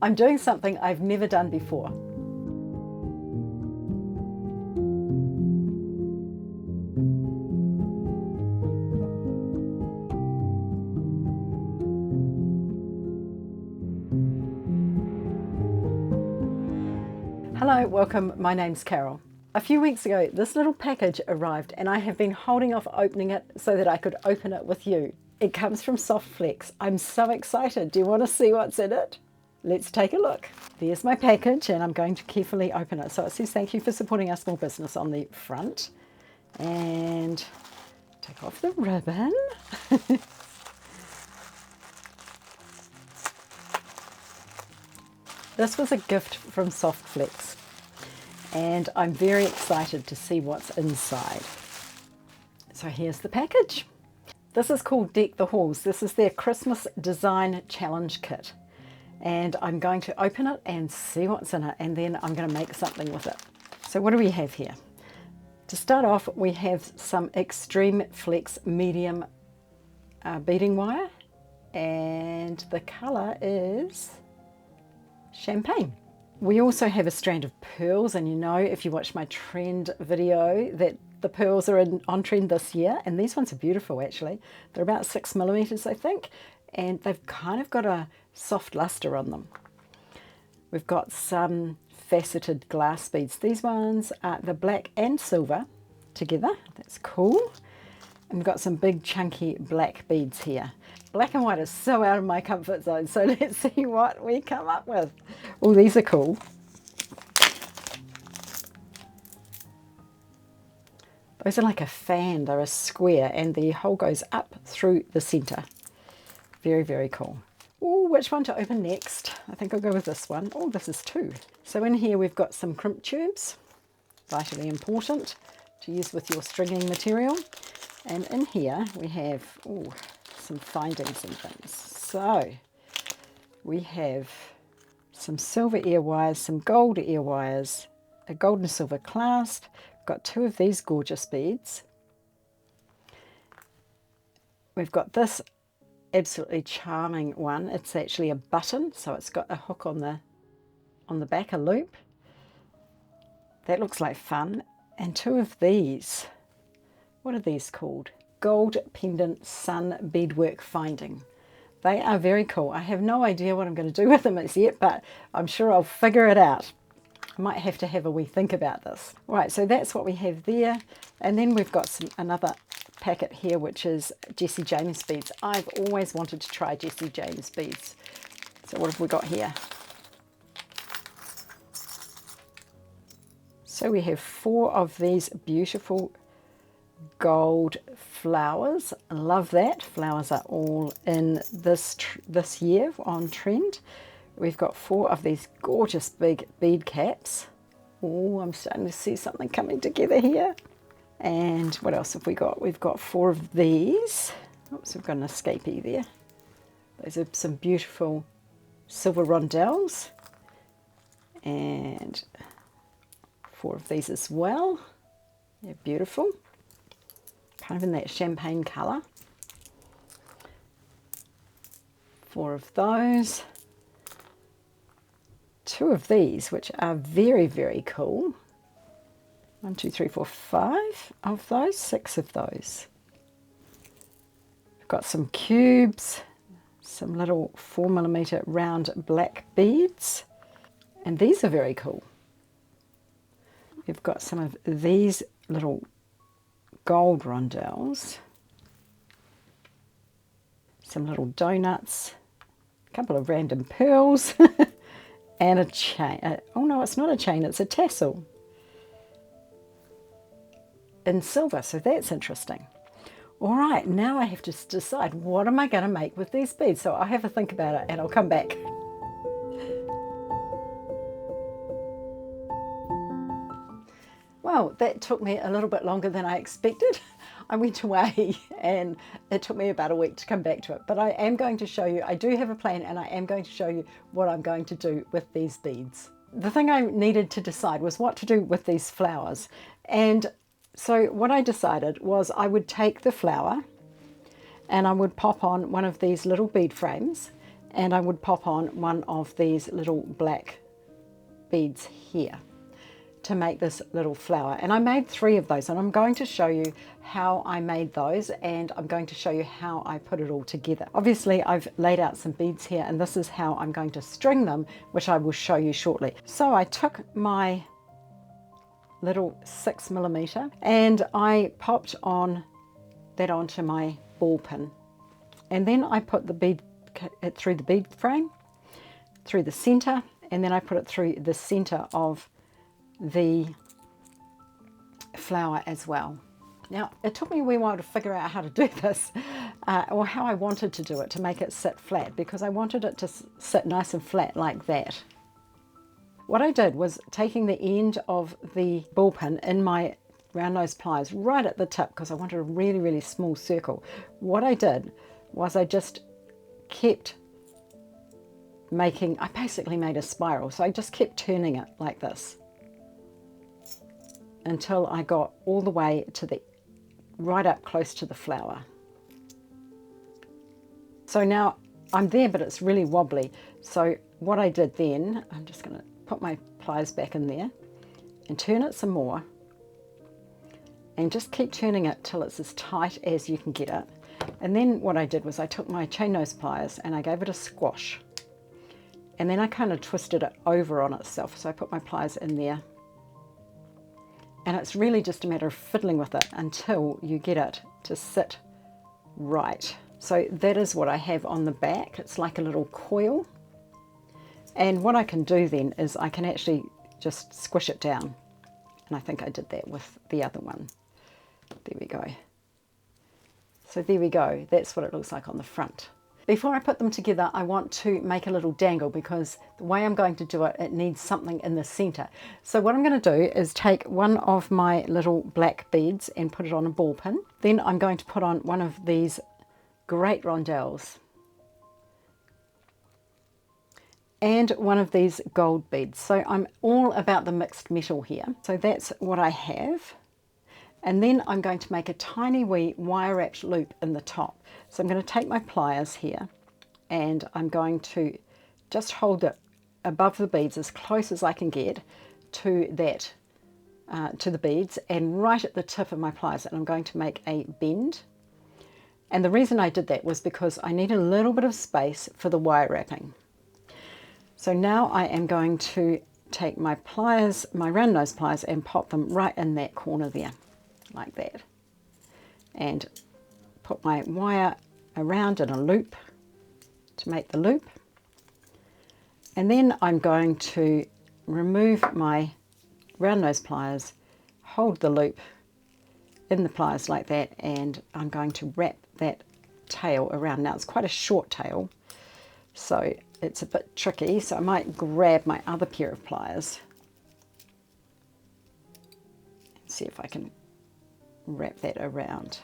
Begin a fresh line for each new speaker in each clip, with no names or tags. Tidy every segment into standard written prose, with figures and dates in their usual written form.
I'm doing something I've never done before. Hello, welcome, my name's Carol. A few weeks ago, this little package arrived and I have been holding off opening it so that I could open it with you. It comes from Softflex. I'm so excited. Do you want to see what's in it? Let's take a look. There's my package and I'm going to carefully open it. So it says thank you for supporting our small business on the front. And take off the ribbon. This was a gift from Softflex and I'm very excited to see what's inside. So here's the package. This is called Deck the Halls. This is their Christmas Design Challenge Kit. And I'm going to open it and see what's in it, and then I'm going to make something with it. So what do we have here? To start off, we have some Extreme Flex medium beading wire, and the colour is champagne. We also have a strand of pearls, and you know if you watch my trend video that the pearls are on trend this year, and these ones are beautiful actually. They're about 6mm I think, and they've kind of got a soft luster on them. We've got some faceted glass beads. These ones are the black and silver together. That's cool. And we've got some big chunky black beads here. Black and white is so out of my comfort zone, so let's see what we come up with. Oh, these are cool. Those are like a fan. They're a square and the hole goes up through the center. Very, very cool. Oh, which one to open next? I think I'll go with this one. Oh, this is two. So in here we've got some crimp tubes, vitally important to use with your stringing material. And in here we have some findings and things. So we have some silver ear wires, some gold ear wires, a gold and silver clasp. Got two of these gorgeous beads. We've got this absolutely charming one. It's actually a button, so it's got a hook on the back, a loop. That looks like fun. And two of these. What are these called? Gold pendant sun beadwork finding. They are very cool. I have no idea what I'm going to do with them as yet, but I'm sure I'll figure it out. I might have to have a wee think about this. Right, so that's what we have there. And then we've got another packet here, which is Jessie James beads. I've always wanted to try Jessie James beads. So what have we got here? So we have 4 of these beautiful gold flowers. I love that. Flowers are all in this year on trend. We've got 4 of these gorgeous big bead caps. Oh, I'm starting to see something coming together here. And what else have we got? We've got 4 of these. Oops, we've got an escapee there. Those are some beautiful silver rondelles. And 4 of these as well. They're beautiful. Kind of in that champagne colour. 4 of those. 2 of these, which are very, very cool. 1, 2, 3, 4, 5 of those, 6 of those. We've got some cubes, some little 4mm round black beads, and these are very cool. We've got some of these little gold rondelles, some little donuts, a couple of random pearls, and a chain. Oh no, it's not a chain, it's a tassel. In silver, so that's interesting. All right, now I have to decide what am I going to make with these beads. So I'll have a think about it and I'll come back. Well, that took me a little bit longer than I expected. I went away and it took me about a week to come back to it. But I am going to show you, I do have a plan and I am going to show you what I'm going to do with these beads. The thing I needed to decide was what to do with these flowers. And so what I decided was I would take the flower and I would pop on one of these little bead frames and I would pop on one of these little black beads here to make this little flower. And I made 3 of those, and I'm going to show you how I made those, and I'm going to show you how I put it all together. Obviously I've laid out some beads here, and this is how I'm going to string them, which I will show you shortly. So I took my little 6mm and I popped on that onto my ball pin, and then I put the bead through the bead frame, through the center, and then I put it through the center of the flower as well. Now, it took me a wee while to figure out how to do this, or how I wanted to do it to make it sit flat, because I wanted it to sit nice and flat like that. What I did was taking the end of the ball pin in my round nose pliers right at the tip, because I wanted a really, really small circle. What I did was I just kept I basically made a spiral, so I just kept turning it like this until I got all the way to the right up close to the flower. So now I'm there, but it's really wobbly. So what I did then, I'm just going to put my pliers back in there and turn it some more, and just keep turning it till it's as tight as you can get it. And then what I did was I took my chain nose pliers and I gave it a squash, and then I kind of twisted it over on itself. So I put my pliers in there, and it's really just a matter of fiddling with it until you get it to sit right. So that is what I have on the back. It's like a little coil. And what I can do then is I can actually just squish it down. And I think I did that with the other one. There we go. So there we go. That's what it looks like on the front. Before I put them together, I want to make a little dangle, because the way I'm going to do it, it needs something in the center. So what I'm going to do is take one of my little black beads and put it on a ball pin. Then I'm going to put on one of these great rondelles and one of these gold beads. So I'm all about the mixed metal here. So that's what I have. And then I'm going to make a tiny wee wire wrapped loop in the top. So I'm going to take my pliers here, and I'm going to just hold it above the beads as close as I can get to that, to the beads, and right at the tip of my pliers, and I'm going to make a bend. And the reason I did that was because I need a little bit of space for the wire wrapping. So now I am going to take my pliers, my round nose pliers, and pop them right in that corner there, like that, and put my wire around in a loop to make the loop. And then I'm going to remove my round nose pliers, hold the loop in the pliers like that, and I'm going to wrap that tail around. Now it's quite a short tail, so it's a bit tricky, so I might grab my other pair of pliers and see if I can wrap that around.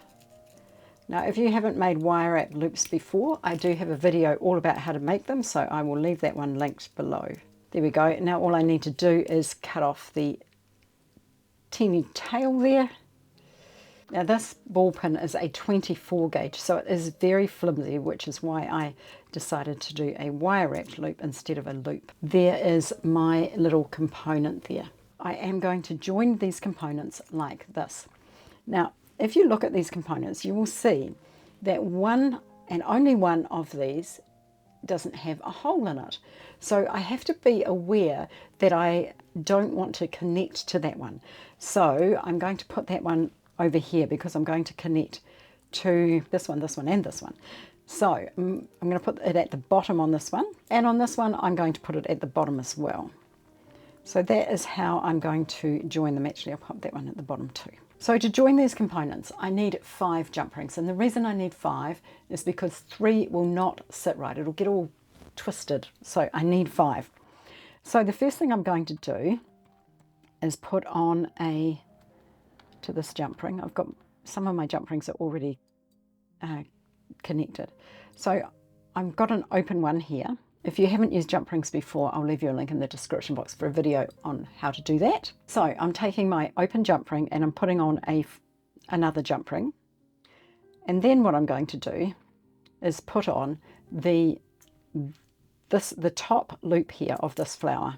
Now, if you haven't made wire wrap loops before, I do have a video all about how to make them, so I will leave that one linked below. There we go. Now all I need to do is cut off the teeny tail there. Now this ball pin is a 24 gauge, so it is very flimsy, which is why I decided to do a wire wrapped loop instead of a loop. There is my little component there. I am going to join these components like this. Now, if you look at these components, you will see that one and only one of these doesn't have a hole in it. So I have to be aware that I don't want to connect to that one. So I'm going to put that one over here, because I'm going to connect to this one, and this one. So I'm going to put it at the bottom on this one, and on this one I'm going to put it at the bottom as well. So that is how I'm going to join them. Actually, I'll pop that one at the bottom too. So to join these components, I need 5 jump rings, and the reason I need 5 is because 3 will not sit right. It'll get all twisted, so I need 5. So the first thing I'm going to do is put on to this jump ring. I've got some of my jump rings are already connected. So I've got an open one here. If you haven't used jump rings before, I'll leave you a link in the description box for a video on how to do that. So I'm taking my open jump ring and I'm putting on another jump ring. And then what I'm going to do is put on the the top loop here of this flower.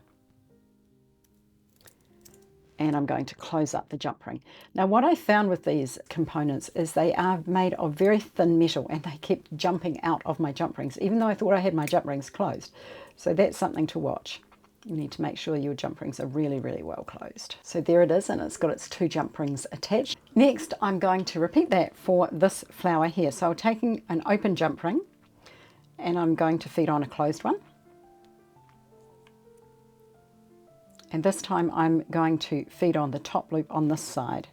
And I'm going to close up the jump ring. Now what I found with these components is they are made of very thin metal, and they kept jumping out of my jump rings, even though I thought I had my jump rings closed. So that's something to watch. You need to make sure your jump rings are really, really well closed. So there it is, and it's got its 2 jump rings attached. Next, I'm going to repeat that for this flower here. So I'm taking an open jump ring, and I'm going to feed on a closed one. And this time I'm going to feed on the top loop on this side.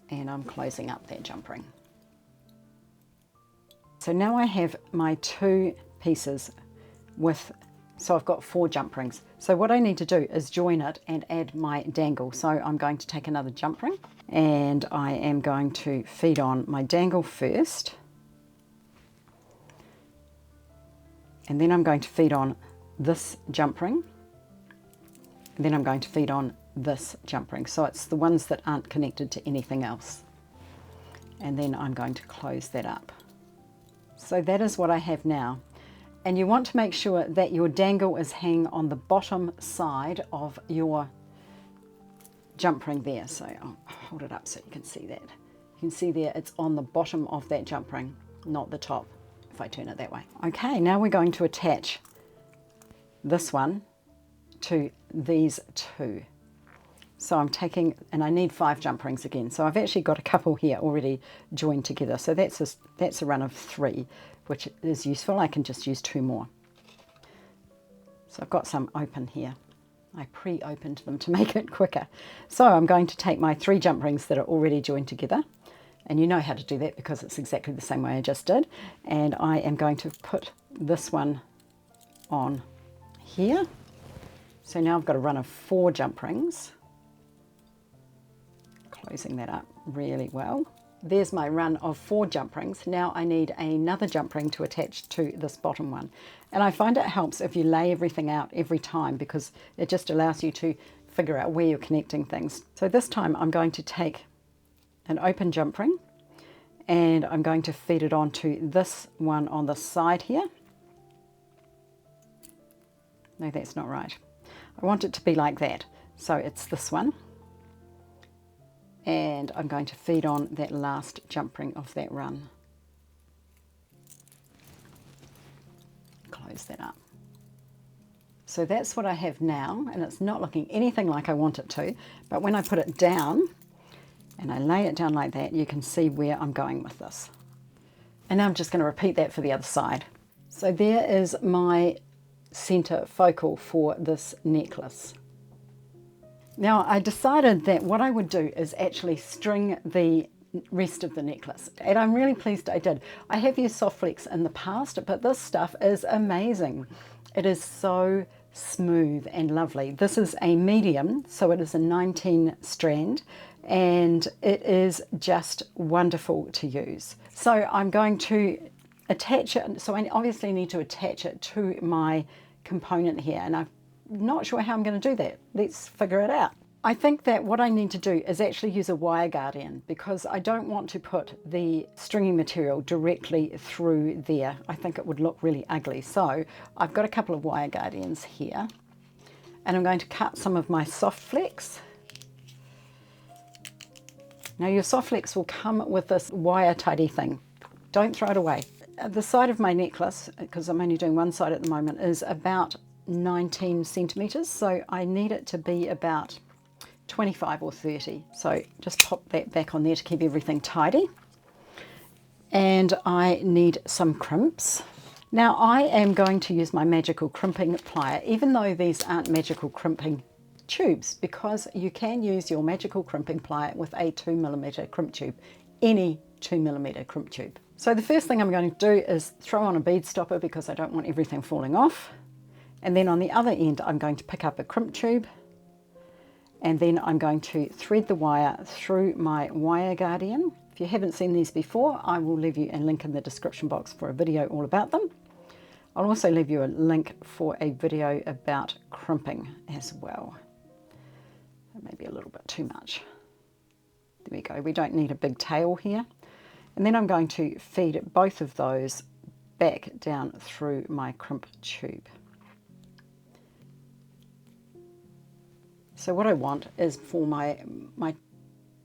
And I'm closing up that jump ring. So now I have my 2 pieces so I've got 4 jump rings. So what I need to do is join it and add my dangle. So I'm going to take another jump ring, and I am going to feed on my dangle first. And then I'm going to feed on this jump ring. And then I'm going to feed on this jump ring. So it's the ones that aren't connected to anything else. And then I'm going to close that up. So that is what I have now. And you want to make sure that your dangle is hanging on the bottom side of your jump ring there. So I'll hold it up so you can see that. You can see there it's on the bottom of that jump ring, not the top, if I turn it that way. Okay, now we're going to attach this one to these 2. So I'm taking, and I need 5 jump rings again. So I've actually got a couple here already joined together. So that's a run of 3, which is useful. I can just use 2 more. So I've got some open here. I pre-opened them to make it quicker. So I'm going to take my 3 jump rings that are already joined together. And you know how to do that because it's exactly the same way I just did. And I am going to put this one on here. So now I've got a run of 4 jump rings. Closing that up really well. There's my run of 4 jump rings. Now I need another jump ring to attach to this bottom one. And I find it helps if you lay everything out every time, because it just allows you to figure out where you're connecting things. So this time I'm going to take an open jump ring, and I'm going to feed it onto this one on the side here. No, that's not right. I want it to be like that. So it's this one. And I'm going to feed on that last jump ring of that run. Close that up. So that's what I have now, and it's not looking anything like I want it to, but when I put it down, and I lay it down like that, you can see where I'm going with this. And now I'm just going to repeat that for the other side. So there is my center focal for this necklace. Now I decided that what I would do is actually string the rest of the necklace, and I'm really pleased I did. I have used Soft Flex in the past, but this stuff is amazing. It is so smooth and lovely. This is a medium, so it is a 19 strand, and it is just wonderful to use. So I'm going to attach it, so I obviously need to attach it to my component here, and I'm not sure how I'm going to do that. Let's figure it out. I think that what I need to do is actually use a wire guardian, because I don't want to put the stringing material directly through there. I think it would look really ugly. So I've got a couple of wire guardians here, and I'm going to cut some of my Soft Flex. Now your Soft Flex will come with this wire tidy thing. Don't throw it away. The side of my necklace, because I'm only doing one side at the moment, is about 19 centimeters, so I need it to be about 25 or 30. So just pop that back on there to keep everything tidy. And I need some crimps. Now I am going to use my magical crimping plier, even though these aren't magical crimping tubes, because you can use your magical crimping plier with a 2mm crimp tube, any 2mm crimp tube. So the first thing I'm going to do is throw on a bead stopper, because I don't want everything falling off. And then on the other end, I'm going to pick up a crimp tube, and then I'm going to thread the wire through my wire guardian. If you haven't seen these before, I will leave you a link in the description box for a video all about them. I'll also leave you a link for a video about crimping as well. Maybe a little bit too much. There we go. We don't need a big tail here. And then I'm going to feed both of those back down through my crimp tube. So what I want is for my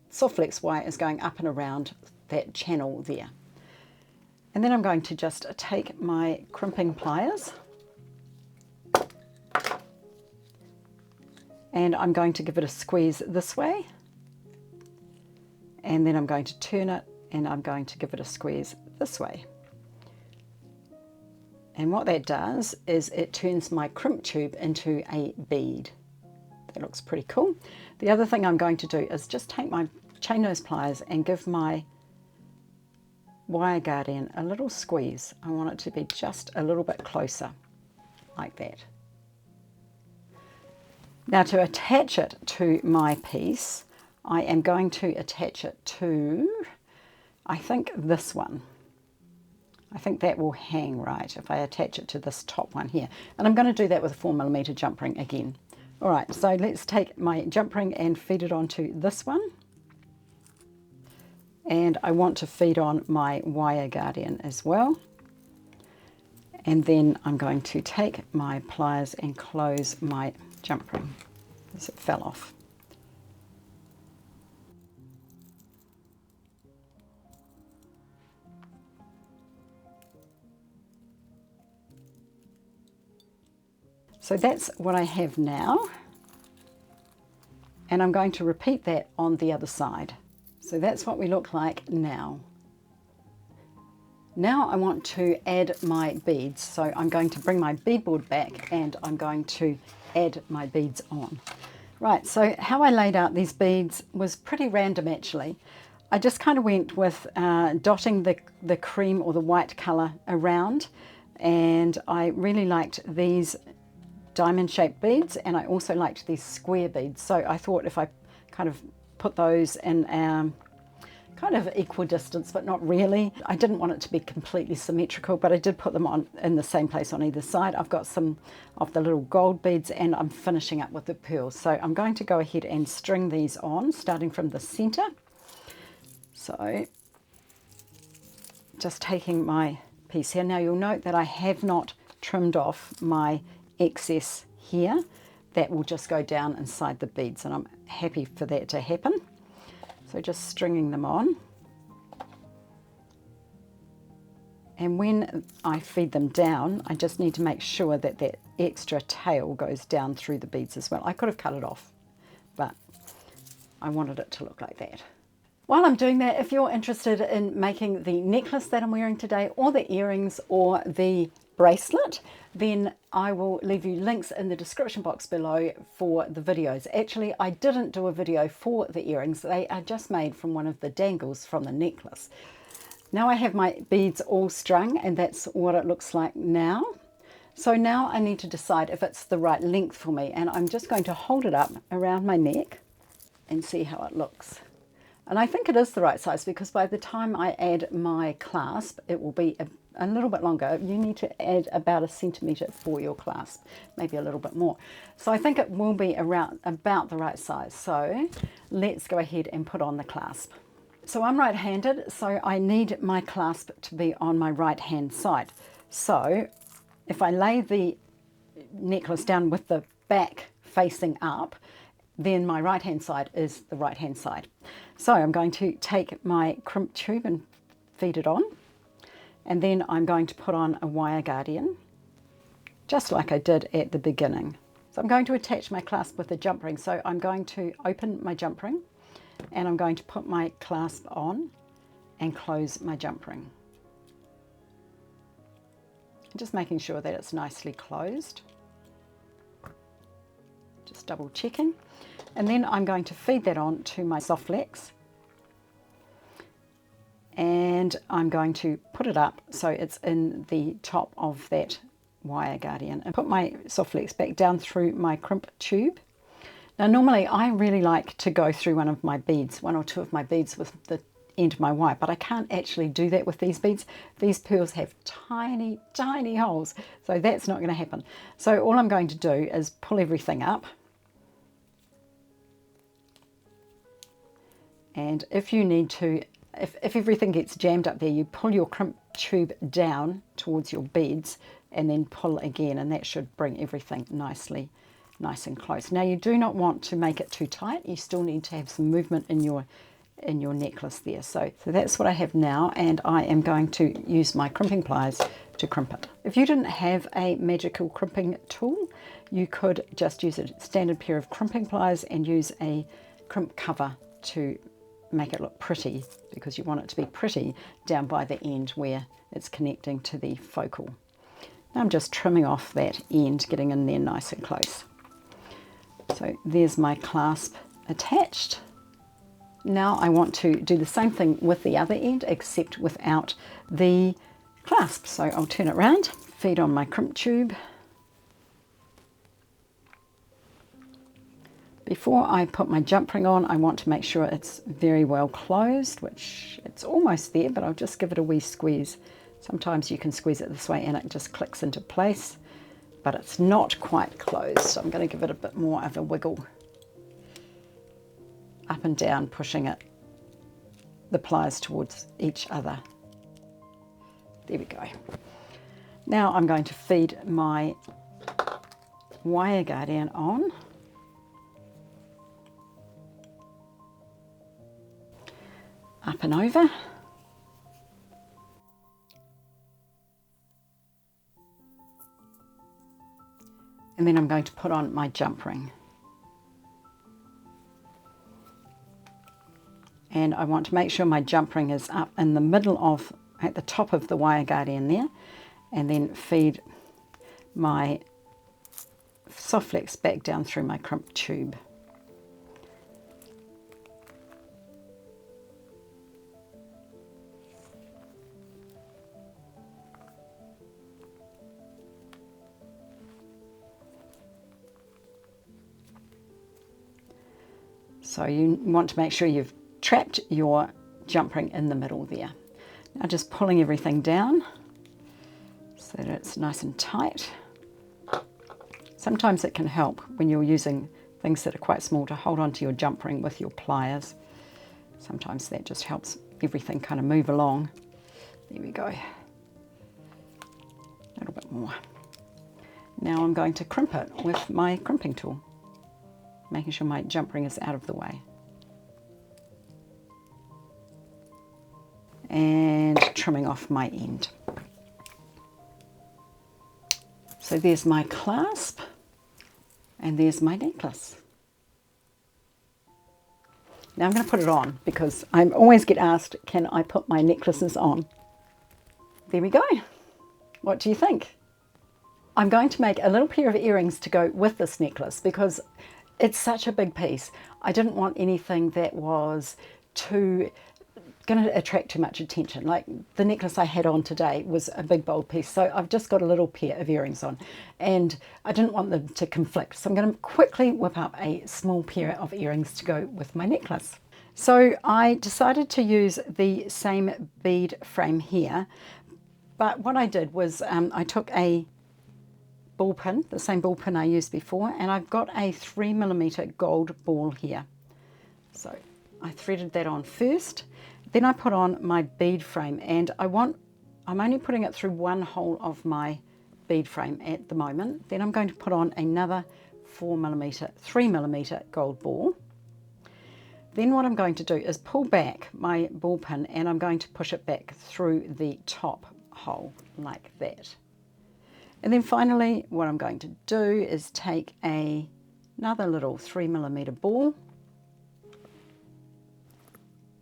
soft flex wire is going up and around that channel there. And then I'm going to just take my crimping pliers and I'm going to give it a squeeze this way, and then I'm going to turn it and I'm going to give it a squeeze this way. And what that does is it turns my crimp tube into a bead. That looks pretty cool. The other thing I'm going to do is just take my chain nose pliers and give my wire guardian a little squeeze. I want it to be just a little bit closer, like that. Now to attach it to my piece, I am going to attach it to, I think, this one. I think that will hang right if I attach it to this top one here. And I'm going to do that with a 4mm jump ring again. All right, so let's take my jump ring and feed it onto this one. And I want to feed on my wire guardian as well. And then I'm going to take my pliers and close my jump ring as it fell off. So that's what I have now. And I'm going to repeat that on the other side. So that's what we look like now. Now I want to add my beads. So I'm going to bring my beadboard back and I'm going to add my beads on. Right, so how I laid out these beads was pretty random actually. I just kind of went with dotting the cream or the white colour around, and I really liked these diamond shaped beads, and I also liked these square beads. So I thought if I kind of put those in kind of equidistance, but not really. I didn't want it to be completely symmetrical, but I did put them on in the same place on either side. I've got some of the little gold beads and I'm finishing up with the pearls. So I'm going to go ahead and string these on, starting from the center. So just taking my piece here. Now you'll note that I have not trimmed off my excess here. That will just go down inside the beads, and I'm happy for that to happen. So just stringing them on. And when I feed them down, I just need to make sure that that extra tail goes down through the beads as well. I could have cut it off, but I wanted it to look like that. While I'm doing that, if you're interested in making the necklace that I'm wearing today, or the earrings, or the bracelet, then I will leave you links in the description box below for the videos. Actually, I didn't do a video for the earrings. They are just made from one of the dangles from the necklace. Now I have my beads all strung, and that's what it looks like now. So now I need to decide if it's the right length for me, and I'm just going to hold it up around my neck and see how it looks. And I think it is the right size, because by the time I add my clasp, it will be a little bit longer. You need to add about 1 centimetre for your clasp, maybe a little bit more. So I think it will be around about the right size. So let's go ahead and put on the clasp. So I'm right-handed, so I need my clasp to be on my right-hand side. So if I lay the necklace down with the back facing up, then my right-hand side is the right-hand side. So I'm going to take my crimp tube and feed it on. And then I'm going to put on a wire guardian, just like I did at the beginning. So I'm going to attach my clasp with a jump ring. So I'm going to open my jump ring, and I'm going to put my clasp on and close my jump ring. Just making sure that it's nicely closed. Just double checking. And then I'm going to feed that on to my soft flex. And I'm going to put it up so it's in the top of that wire guardian, and put my soft flex back down through my crimp tube. Now normally I really like to go through one of my beads, one or two of my beads with the end of my wire, but I can't actually do that with these beads. These pearls have tiny, tiny holes, so that's not going to happen. So all I'm going to do is pull everything up. And if you need to if everything gets jammed up there, you pull your crimp tube down towards your beads and then pull again, and that should bring everything nice and close. Now you do not want to make it too tight. You still need to have some movement in your necklace there. So that's what I have now, and I am going to use my crimping pliers to crimp it. If you didn't have a magical crimping tool, you could just use a standard pair of crimping pliers and use a crimp cover to make it look pretty, because you want it to be pretty down by the end where it's connecting to the focal. Now I'm just trimming off that end, getting in there nice and close. So there's my clasp attached. Now I want to do the same thing with the other end, except without the clasp. So I'll turn it around, feed on my crimp tube. Before I put my jump ring on, I want to make sure it's very well closed, which it's almost there, but I'll just give it a wee squeeze. Sometimes you can squeeze it this way and it just clicks into place, but it's not quite closed. So I'm going to give it a bit more of a wiggle. Up and down, pushing it, the pliers towards each other. There we go. Now I'm going to feed my wire guardian on. Up and over. And then I'm going to put on my jump ring. And I want to make sure my jump ring is up in the middle of, at the top of the wire guardian there, and then feed my soft flex back down through my crimp tube. So you want to make sure you've trapped your jump ring in the middle there. Now just pulling everything down so that it's nice and tight. Sometimes it can help when you're using things that are quite small to hold onto your jump ring with your pliers. Sometimes that just helps everything kind of move along. There we go. A little bit more. Now I'm going to crimp it with my crimping tool, making sure my jump ring is out of the way. And trimming off my end. So there's my clasp, and there's my necklace. Now I'm going to put it on, because I always get asked, can I put my necklaces on? There we go. What do you think? I'm going to make a little pair of earrings to go with this necklace, because it's such a big piece. I didn't want anything that was going to attract too much attention. Like the necklace I had on today was a big bold piece, so I've just got a little pair of earrings on, and I didn't want them to conflict, so I'm going to quickly whip up a small pair of earrings to go with my necklace. So I decided to use the same bead frame here, but what I did was I took a ball pin, the same ball pin I used before, and I've got a 3mm gold ball here. So I threaded that on first. Then I put on my bead frame, and I'm only putting it through one hole of my bead frame at the moment. Then I'm going to put on another 3mm gold ball. Then what I'm going to do is pull back my ball pin, and I'm going to push it back through the top hole like that. And then finally what I'm going to do is take another little 3mm ball.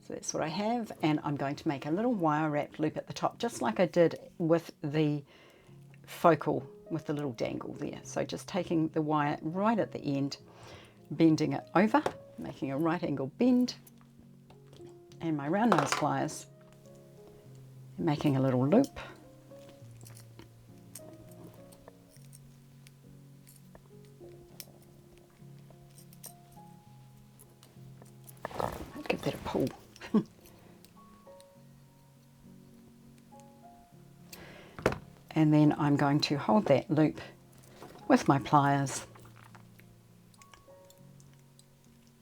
So that's what I have, and I'm going to make a little wire wrapped loop at the top, just like I did with the focal, with the little dangle there. So just taking the wire right at the end, bending it over, making a right angle bend, and my round nose pliers, making a little loop. Give that a pull. And then I'm going to hold that loop with my pliers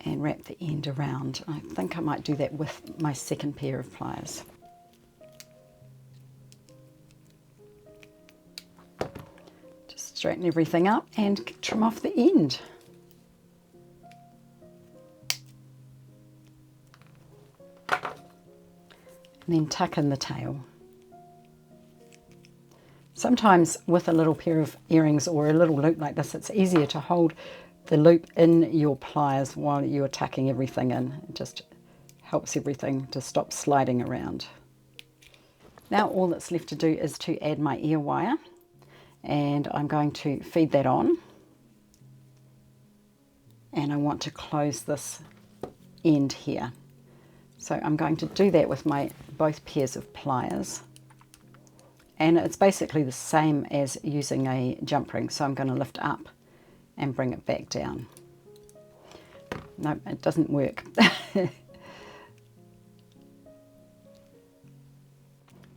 and wrap the end around. I think I might do that with my second pair of pliers. Just straighten everything up and trim off the end. And then tuck in the tail. Sometimes with a little pair of earrings or a little loop like this, it's easier to hold the loop in your pliers while you're tucking everything in. It just helps everything to stop sliding around. Now all that's left to do is to add my ear wire, and I'm going to feed that on, and I want to close this end here. So I'm going to do that with my both pairs of pliers, and it's basically the same as using a jump ring. So I'm going to lift up and bring it back down. No, it doesn't work.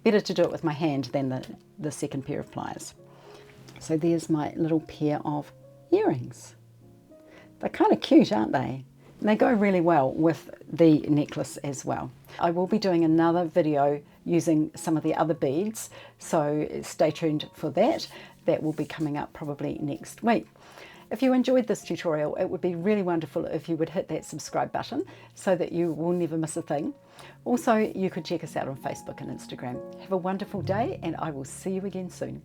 Better to do it with my hand than the second pair of pliers. So there's my little pair of earrings. They're kind of cute, aren't they? And they go really well with the necklace as well. I will be doing another video using some of the other beads, so stay tuned for that. That will be coming up probably next week. If you enjoyed this tutorial, it would be really wonderful if you would hit that subscribe button so that you will never miss a thing. Also, you could check us out on Facebook and Instagram. Have a wonderful day, and I will see you again soon.